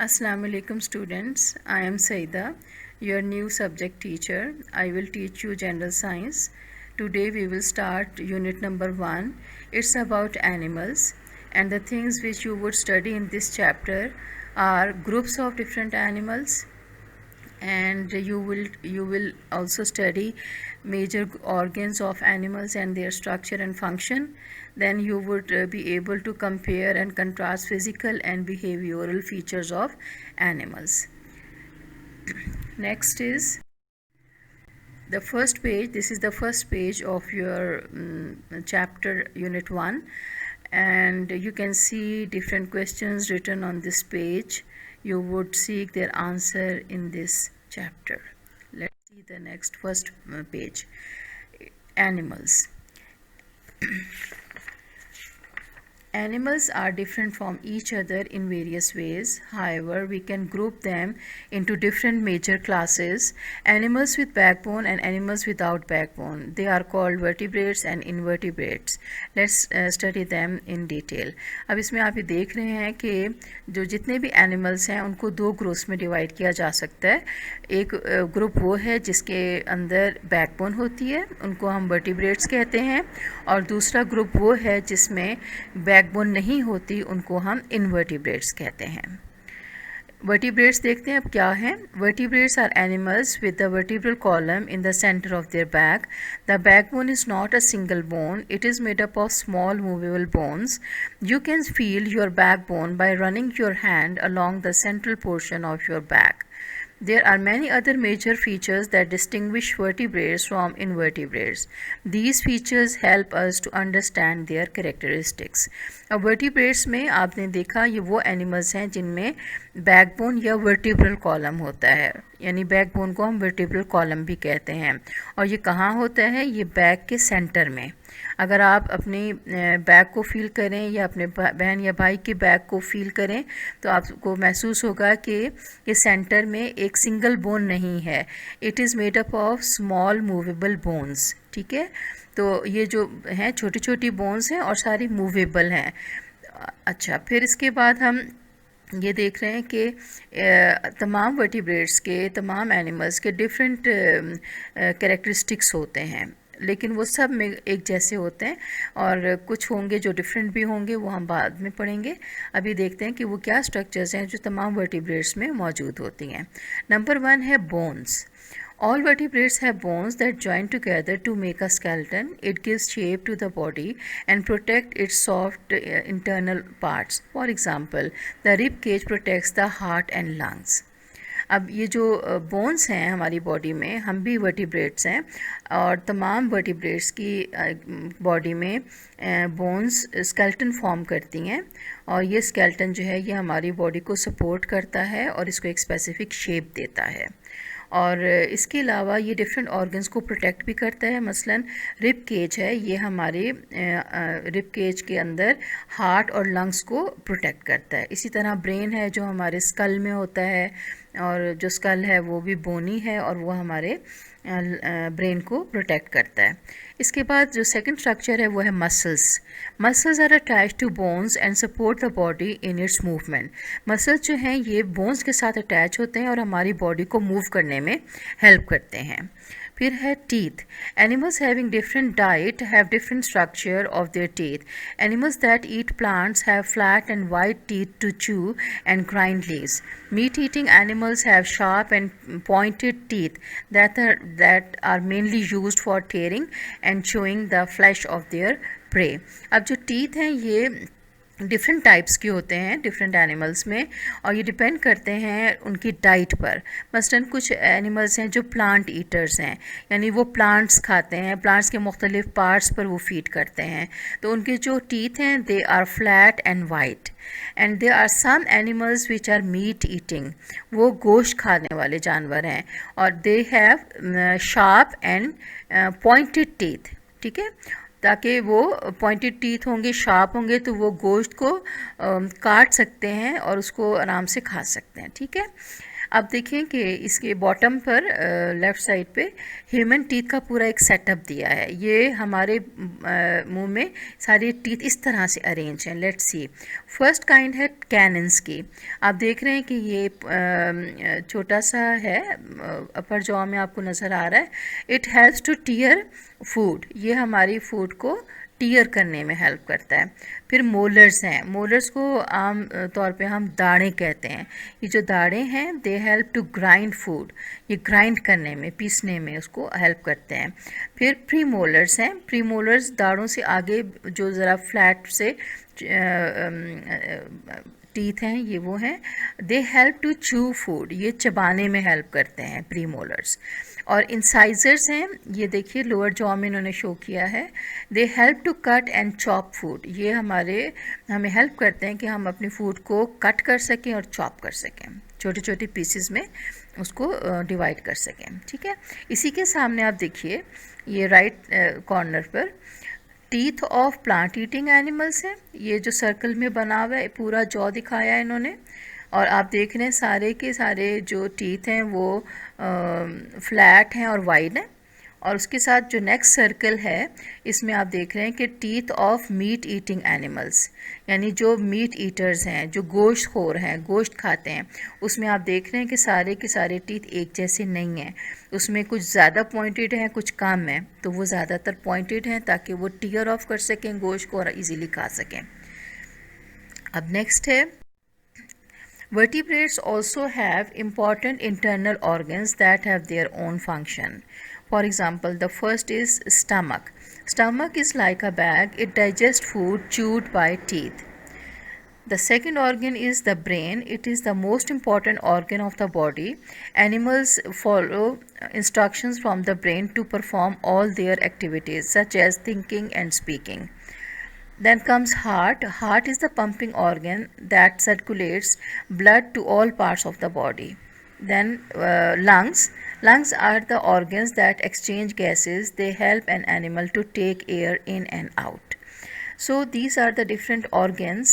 Assalamu alaikum students. I am Saida, your new subject teacher. I will teach you general science. Today we will start unit number 1. It's about animals, and the things which you would study in this chapter are groups of different animals, and you will also study major organs of animals and their structure and function. Then you would be able to compare and contrast physical and behavioral features of animals. Next is the first page. This is the first page of your chapter unit 1, and you can see different questions written on this page. You would seek their answer in this chapter. Let's see the next first page. Animals. Animals are different from each other in various ways. However, we can group them into different major classes: animals with backbone and animals without backbone. They are called vertebrates and invertebrates. Let's study them in detail. अब इसमें आप ये देख रहे हैं कि जो जितने भी एनिमल्स हैं उनको दो ग्रुप्स में डिवाइड किया जा सकता है. एक ग्रुप वो है जिसके अंदर बैकबोन होती है, उनको हम वर्टिब्रेट्स कहते हैं, और दूसरा ग्रुप वो है जिसमें बैकबोन नहीं होती, उनको हम इनवर्टिब्रेट्स कहते हैं. वर्टिब्रेट्स देखते हैं अब क्या हैं. Vertebrates are animals with the vertebral column in the centre of their back. The backbone is not a single bone, it is made up of small movable bones. You can feel your backbone by running your hand along the central portion of your back. There are many other major features that distinguish vertebrates from invertebrates. These features help us to understand their characteristics. अब vertebrates में आपने देखा ये वो animals हैं जिनमें backbone या vertebral column होता है, यानी बैकबोन को हम वर्टिब्रल कॉलम भी कहते हैं. और ये कहाँ होता है? ये बैक के सेंटर में. अगर आप अपनी बैक को फील करें या अपने बहन या भाई के बैक को फील करें तो आपको महसूस होगा कि ये सेंटर में एक सिंगल बोन नहीं है. It is made up of small movable bones. ठीक है, तो ये जो हैं छोटी छोटी बोन्स हैं और सारी मूवेबल हैं. अच्छा, फिर इसके बाद हम ये देख रहे हैं कि तमाम वर्टिब्रेट्स के, तमाम एनिमल्स के डिफरेंट कैरेक्टरिस्टिक्स होते हैं, लेकिन वो सब में एक जैसे होते हैं, और कुछ होंगे जो डिफरेंट भी होंगे, वो हम बाद में पढ़ेंगे. अभी देखते हैं कि वो क्या स्ट्रक्चर्स हैं जो तमाम वर्टिब्रेट्स में मौजूद होती हैं. नंबर 1 है bones. All vertebrates have bones that join together to make a skeleton. It gives shape to the body and protect its soft internal parts. For example, the rib cage protects the heart and lungs. अब ये जो bones हैं हमारी body में, हम भी vertebrates हैं, और तमाम वर्टिब्रेट्स की बॉडी में बोन्स स्केलेटन फॉर्म करती हैं, और ये स्केलेटन जो है ये हमारी बॉडी को सपोर्ट करता है और इसको एक स्पेसिफिक शेप देता है. और इसके अलावा ये डिफरेंट ऑर्गन्स को प्रोटेक्ट भी करता है. मसलन रिब केज है, ये हमारे रिब केज के अंदर हार्ट और लंग्स को प्रोटेक्ट करता है. इसी तरह ब्रेन है जो हमारे स्कल में होता है, और जो स्कल है वो भी बोनी है और वो हमारे ब्रेन को प्रोटेक्ट करता है. इसके बाद जो सेकंड स्ट्रक्चर है वो है muscles. Muscles are attached to bones and support the body in its movement. Muscles जो हैं ये बोन्स के साथ अटैच होते हैं और हमारी बॉडी को मूव करने में हेल्प करते हैं. फिर है teeth. Animals having different diet have different structure of their teeth. Animals that eat plants have flat and wide teeth to chew and grind leaves. Meat eating animals have sharp and pointed teeth that are mainly used for tearing and chewing the flesh of their prey. अब जो teeth हैं ये different types के होते हैं different animals में, और ये डिपेंड करते हैं उनकी डाइट पर. मसलन कुछ एनिमल्स हैं जो प्लांट ईटर्स हैं, यानी वो प्लांट्स खाते हैं, प्लांट्स के मुख्तलिफ पार्ट्स पर वो फीड करते हैं, तो उनके जो टीथ हैं they are flat and white. And they are some animals which are meat eating, वो गोश्त खाने वाले जानवर हैं, और they have sharp and pointed teeth. ठीक है, ताकि वो पॉइंटेड टीथ होंगे, शार्प होंगे, तो वो गोश्त को काट सकते हैं और उसको आराम से खा सकते हैं. ठीक है, अब देखें कि इसके बॉटम पर लेफ़्ट साइड पे ह्यूमन टीथ का पूरा एक सेटअप दिया है। ये हमारे मुंह में सारे टीथ इस तरह से अरेंज हैं। लेट्स सी, फर्स्ट काइंड है कैनन्स की। आप देख रहे हैं कि ये छोटा सा है, अपर जॉ में आपको नज़र आ रहा है। It helps to tear food, ये हमारी फूड को टीयर करने में हेल्प करता है। फिर मोलर्स हैं, मोलर्स को आम तौर पे हम दाढ़ें कहते हैं। ये जो दाढ़ें हैं they help to grind food, ये ग्राइंड करने में, पीसने में उसको हेल्प करते हैं। फिर प्री मोलर्स हैं, प्री मोलर्स दाढ़ों से आगे जो ज़रा फ्लैट से टीथ हैं, ये वो हैं। They help to chew food, ये चबाने में हेल्प करते हैं प्री मोलर्स। और इंसाइजर्स हैं, ये देखिए लोअर जॉ में इन्होंने शो किया है। They help to cut and chop food, ये हमें हेल्प करते हैं कि हम अपनी फूड को कट कर सकें और चॉप कर सकें, छोटे छोटे पीसेस में उसको डिवाइड कर सकें। ठीक है, इसी के सामने आप देखिए ये राइट कॉर्नर पर teeth of plant eating animals है। ये जो सर्कल में बना हुआ है पूरा जॉ दिखाया है इन्होंने, और आप देख रहे हैं सारे के सारे जो टीथ हैं वो फ्लैट हैं और वाइड हैं। और उसके साथ जो नेक्स्ट सर्कल है इसमें आप देख रहे हैं कि teeth of meat eating animals, यानी जो मीट ईटर्स हैं, जो गोश्त खोर हैं, गोश्त खाते हैं, उसमें आप देख रहे हैं कि सारे के सारे टीथ एक जैसे नहीं हैं। उसमें कुछ ज़्यादा पॉइंटेड हैं, कुछ कम हैं। तो वो ज़्यादातर पॉइंटेड हैं ताकि वो टीयर ऑफ कर सकें गोश्त को और ईज़िली खा सकें। अब नेक्स्ट है, vertebrates also have important internal organs that have their own function. For example, the first is stomach. Stomach is like a bag, it digests food chewed by teeth. The second organ is the brain. It is the most important organ of the body. Animals follow instructions from the brain to perform all their activities such as thinking and speaking. Then comes heart. Heart is the pumping organ that circulates blood to all parts of the body. Then lungs. Lungs are the organs that exchange gases. They help an animal to take air in and out. So these are the different organs.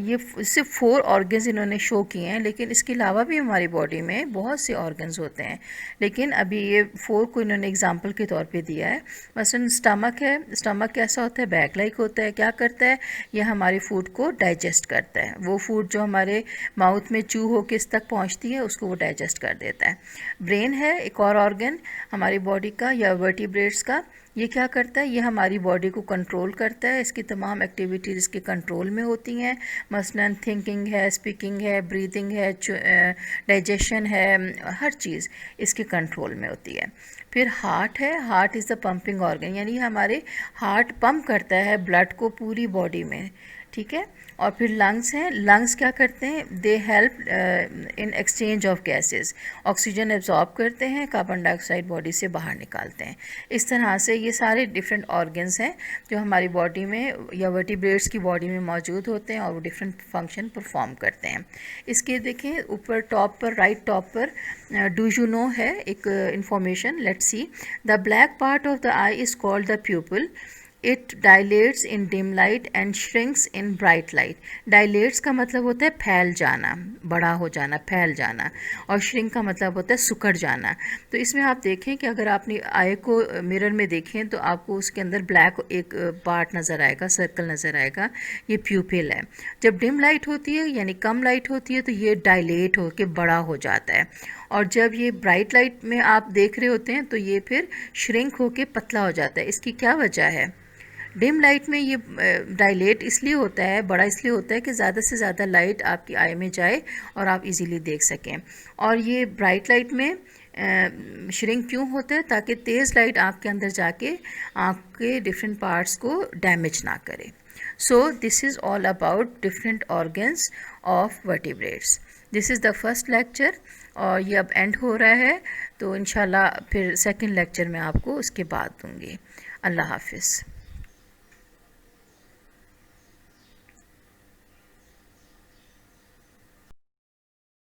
ये सिर्फ 4 organs इन्होंने show किए हैं, लेकिन इसके अलावा भी हमारी बॉडी में बहुत से ऑर्गन्स होते हैं, लेकिन अभी ये 4 को इन्होंने एग्जांपल के तौर पे दिया है। मसलन स्टमक है, स्टमक कैसा होता है, बैग लाइक होता है। क्या करता है, ये हमारी फूड को डाइजेस्ट करता है। वो फूड जो हमारे माउथ में चू हो किस तक पहुँचती है उसको वो डाइजेस्ट कर देता है। ब्रेन है एक और ऑर्गन हमारी बॉडी का या वर्टिब्रेट्स का। ये क्या करता है, ये हमारी बॉडी को कंट्रोल करता है। इसकी तमाम एक्टिविटीज़ इसके कंट्रोल में होती हैं। मसलन थिंकिंग है, स्पीकिंग है, ब्रीदिंग है, डाइजेशन है, हर चीज़ इसके कंट्रोल में होती है। फिर हार्ट है, heart is the pumping organ, यानी हमारे हार्ट पंप करता है ब्लड को पूरी बॉडी में। ठीक है, और फिर लंग्स हैं। लंग्स क्या करते हैं, they help in exchange of gases, oxygen absorb करते हैं, कार्बन डाइऑक्साइड बॉडी से बाहर निकालते हैं। इस तरह से ये सारे डिफरेंट ऑर्गन्स हैं जो हमारी बॉडी में या वर्टिब्रेट्स की बॉडी में मौजूद होते हैं और वो डिफरेंट फंक्शन परफॉर्म करते हैं। इसके देखें ऊपर टॉप पर, राइट टॉप पर डू यू नो है एक information. Let's see, the black part of the I is called the प्यूपिल. It dilates in dim light and shrinks in bright light. Dilates का मतलब होता है फैल जाना, बड़ा हो जाना, फैल जाना, और shrink का मतलब होता है सुकड़ जाना। तो इसमें आप देखें कि अगर आपने आई को मिरर में देखें तो आपको उसके अंदर ब्लैक एक पार्ट नज़र आएगा, सर्कल नज़र आएगा, ये प्यूपिल है। जब डिम लाइट होती है यानी कम लाइट होती है तो ये डायलेट होकर बड़ा हो जाता है, और जब ये ब्राइट लाइट में आप देख रहे होते हैं तो ये फिर श्रिंक होकर पतला हो जाता है। इसकी क्या वजह है, डिम लाइट में ये डायलेट इसलिए होता है, बड़ा इसलिए होता है कि ज़्यादा से ज़्यादा लाइट आपकी आई में जाए और आप इजीली देख सकें। और ये ब्राइट लाइट में श्रिंक क्यों होता है, ताकि तेज़ लाइट आँख के अंदर जाके आँख के डिफरेंट पार्ट्स को डैमेज ना करे। So this is all about different organs of vertebrates. This is the first lecture और ये अब एंड हो रहा है, तो इंशाल्लाह फिर सेकंड लेक्चर में आपको उसके बाद दूँगी। अल्लाह हाफिज़।